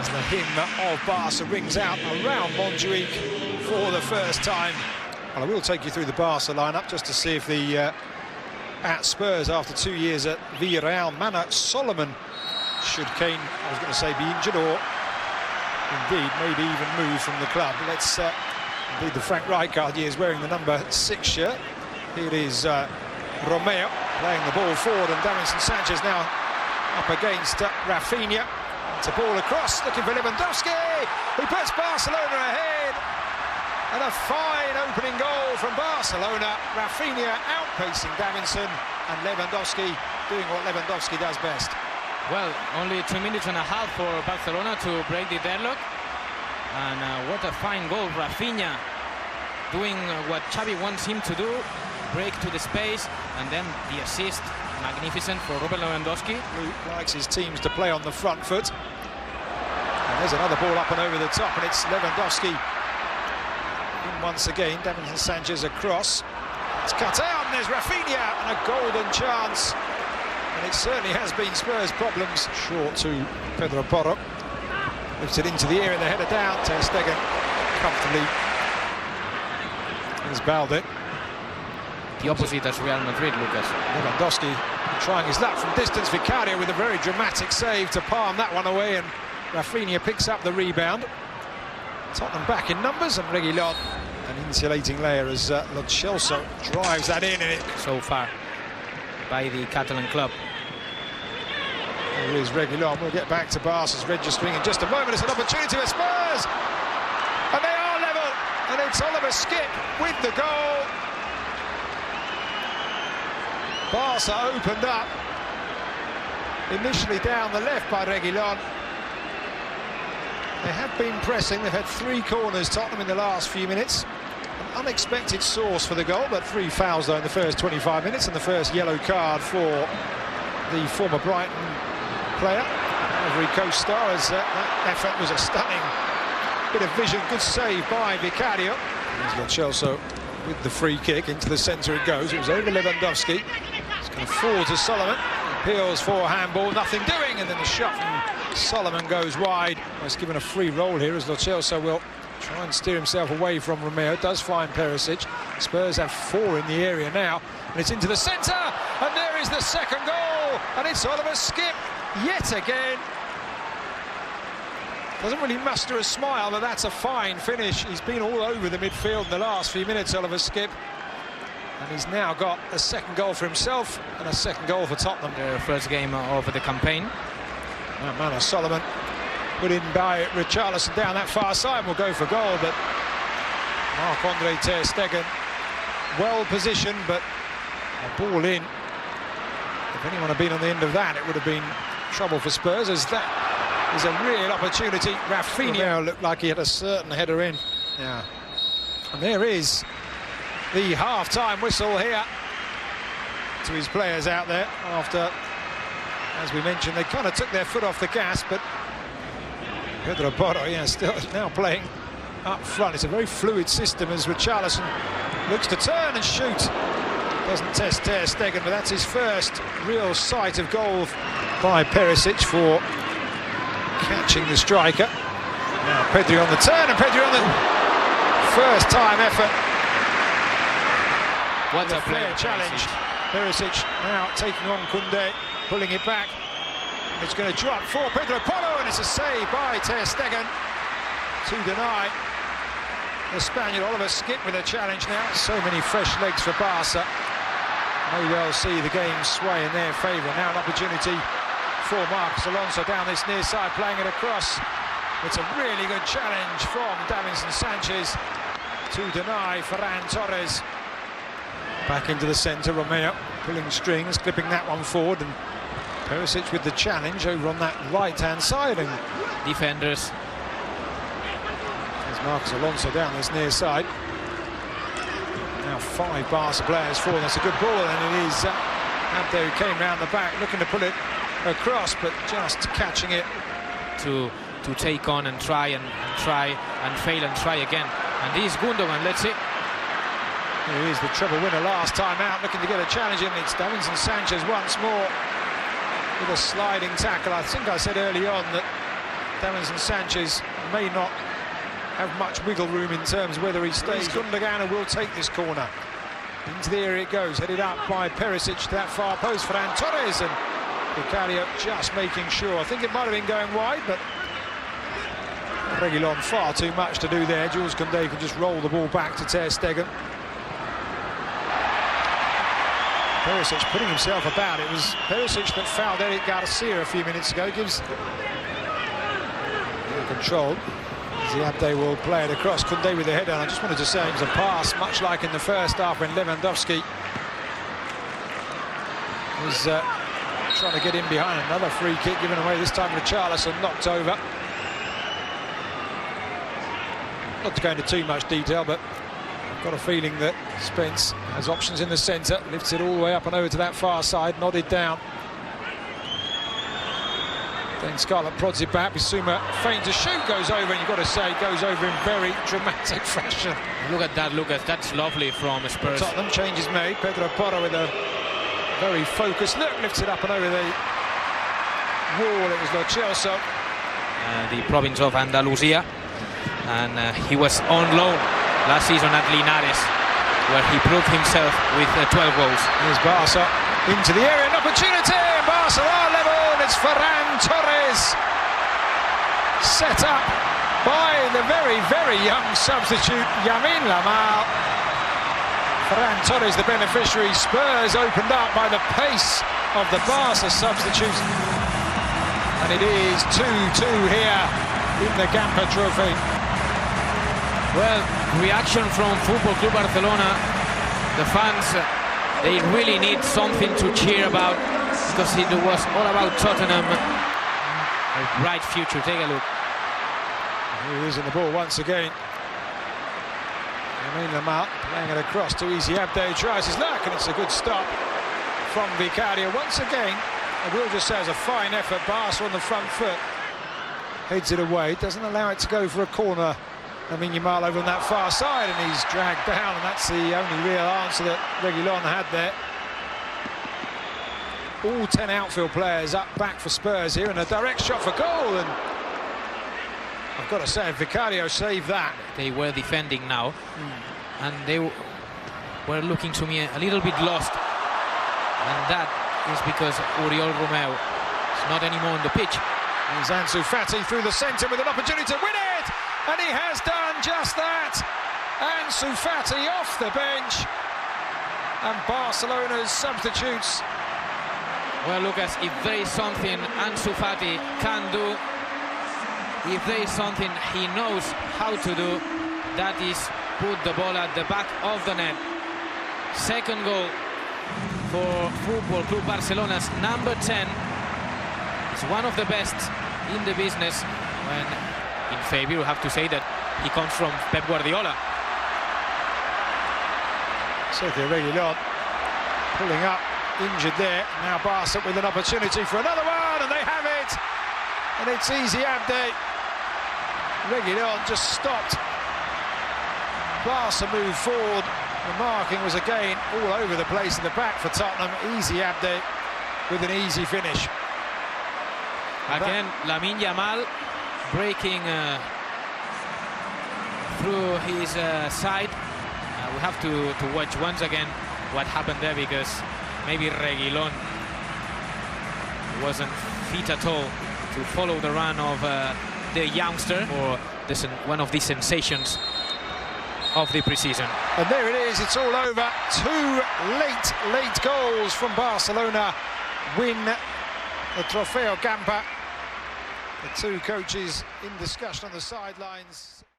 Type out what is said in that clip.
As the hymn of Barca rings out around Montjuic for the first time. Well, I will take you through the Barca lineup just to see if the at Spurs after 2 years at Villarreal, Mana Solomon, should Kane, I was going to say, be injured or indeed maybe even moved from the club. Let's indeed the Frank Rijkaard years wearing the number 6 shirt. Here is Romeo playing the ball forward, and Davinson Sanchez now up against Rafinha. It's a ball across, looking for Lewandowski. He puts Barcelona ahead. And a fine opening goal from Barcelona. Rafinha outpacing Davinson, and Lewandowski doing what Lewandowski does best. Well, only 2 minutes and a half for Barcelona to break the deadlock. And what a fine goal. Rafinha doing what Xavi wants him to do. Break to the space, and then the assist. Magnificent for Robert Lewandowski. Luke likes his teams to play on the front foot. And there's another ball up and over the top, and it's Lewandowski in once again. Davinson Sanchez across. It's cut out, and there's Rafinha, and a golden chance. And it certainly has been Spurs' problems. Short to Pedro Porro. Lifts it into the air, and the header down. Ter Stegen comfortably. There's Balde. The opposite as Real Madrid, Lucas. Lewandowski trying his luck from distance. Vicario with a very dramatic save to palm that one away, and Rafinha picks up the rebound. Tottenham back in numbers, and Reguilon, an insulating layer as Lo Celso drives that in, and it so far by the Catalan club. Here is Reguilon. We'll get back to Barca's registering in just a moment. It's an opportunity for Spurs, and they are level, and it's Oliver Skipp with the goal. Barca opened up, initially down the left by Reguilon. They have been pressing. They've had 3 corners, Tottenham, in the last few minutes. An unexpected source for the goal, but 3 fouls though in the first 25 minutes, and the first yellow card for the former Brighton player, Ivory Coast star, as that effort was a stunning bit of vision. Good save by Vicario. Here's Lo Celso with the free kick. Into the centre it goes. It was over Lewandowski. It's going to fall to Solomon. Appeals for handball, nothing doing, and then the shot from Solomon goes wide. Well, it's given a free roll here as Lo Celso will try and steer himself away from Romeo. Does find Perisic. Spurs have 4 in the area now, and it's into the centre, and there is the second goal, and it's Oliver Skipp yet again. Doesn't really muster a smile, but that's a fine finish. He's been all over the midfield in the last few minutes, Oliver Skipp. And he's now got a second goal for himself and a second goal for Tottenham. Their first game of the campaign. Mana Solomon put in by Richarlison down that far side, will go for goal, but Marc-Andre Ter Stegen well positioned, but a ball in. If anyone had been on the end of that, it would have been trouble for Spurs, as that is a real opportunity. Rafinha looked like he had a certain header in. Yeah. And there is the half-time whistle here to his players out there after, as we mentioned, they kind of took their foot off the gas, but Pedro Porro, yeah, still now playing up front. It's a very fluid system as Richarlison looks to turn and shoot. Doesn't test Ter Stegen, but that's his first real sight of goal by Perisic for catching the striker. Now Pedri on the turn, and Pedri on the first time effort. What a player challenge. Perisic now taking on Koundé, pulling it back. It's going to drop for Pedro Porro, and it's a save by Ter Stegen to deny the Spaniard. Oliver Skipp with a challenge now. So many fresh legs for Barca. May well see the game sway in their favour. Now an opportunity for Marcos Alonso down this near side, playing it across. It's a really good challenge from Davinson Sanchez to deny Ferran Torres. Back into the centre, Romeo pulling strings, clipping that one forward, and Perisic with the challenge over on that right-hand side. And defenders. There's Marcos Alonso down this near side. Now 5 Barca players for. That's a good ball, and it is Abde who came round the back looking to pull it across, but just catching it to take on and try and fail and try again. And he's Gundogan, let's see. Here he is, the treble winner last time out, looking to get a challenge in. It's Davinson Sanchez once more with a sliding tackle. I think I said early on that Davinson Sanchez may not have much wiggle room in terms of whether he stays. Gundogan will take this corner. Into the area it goes, headed up by Perisic to that far post. Ferran, Torres, and Vicario just making sure. I think it might have been going wide, but Reguilon far too much to do there. Jules Koundé can just roll the ball back to Ter Stegen. Perisic putting himself about. It was Perisic that fouled Eric Garcia a few minutes ago. Gives control. Abde will play it across. Koundé with the header. I just wanted to say it was a pass, much like in the first half when Lewandowski was trying to get in behind. Another free kick given away, this time Richarlison knocked over. Not to go into too much detail, but I've got a feeling that Spence has options in the centre, lifts it all the way up and over to that far side, nodded down. Then Scarlett prods it back. Bissouma feigns a shoot, goes over, and you've got to say, goes over in very dramatic fashion. Look at that, Lucas. That's lovely from Spurs. Tottenham, change is made. Pedro Porro with a very focused look, lifts it up and over the wall. It was Lo Celso. The province of Andalusia. And he was on loan last season at Linares, where he proved himself with 12 goals. Here's Barca into the area, an opportunity. Barcelona level. It's Ferran Torres, set up by the very young substitute Lamine Yamal. Ferran Torres the beneficiary. Spurs opened up by the pace of the Barca substitute, and it is 2-2 here in the Gamper Trophy. Well, reaction from Football Club Barcelona. The fans, they really need something to cheer about, because it was all about Tottenham. A bright future. Take a look. Here he is in the ball once again. Lamine Yamal playing it across to Easy Abde. Tries his luck, and it's a good stop from Vicario. Once again, I will just say, it's a fine effort. Barca on the front foot. Heads it away. Doesn't allow it to go for a corner. Lamine Yamal over on that far side, and he's dragged down, and that's the only real answer that Reguilon had there. All 10 outfield players up back for Spurs here, and a direct shot for goal, and I've got to say, Vicario saved that. They were defending now, and they were looking to me a little bit lost, and that is because Oriol Romeu is not anymore on the pitch. There's Ansu Fati through the centre with an opportunity to win it, and he has done just that. Ansu Fati off the bench, and Barcelona's substitutes. Well, Lucas, if there is something Ansu Fati can do, if there is something he knows how to do, that is put the ball at the back of the net. Second goal for Football Club Barcelona's number 10. It's one of the best in the business. When in favour, you have to say that he comes from Pep Guardiola. Sergio Reguilon pulling up, injured there. Now Barca with an opportunity for another one, and they have it. And it's Easy Abde. Reguilon just stopped. Barca moved forward. The marking was again all over the place in the back for Tottenham. Easy Abde with an easy finish. Again, Lamine Yamal breaking through his side. We have to watch once again what happened there, because maybe Reguilon wasn't fit at all to follow the run of the youngster, or one of the sensations of the preseason. And there it is, it's all over. Two late goals from Barcelona win the Trofeo Gamper. The two coaches in discussion on the sidelines.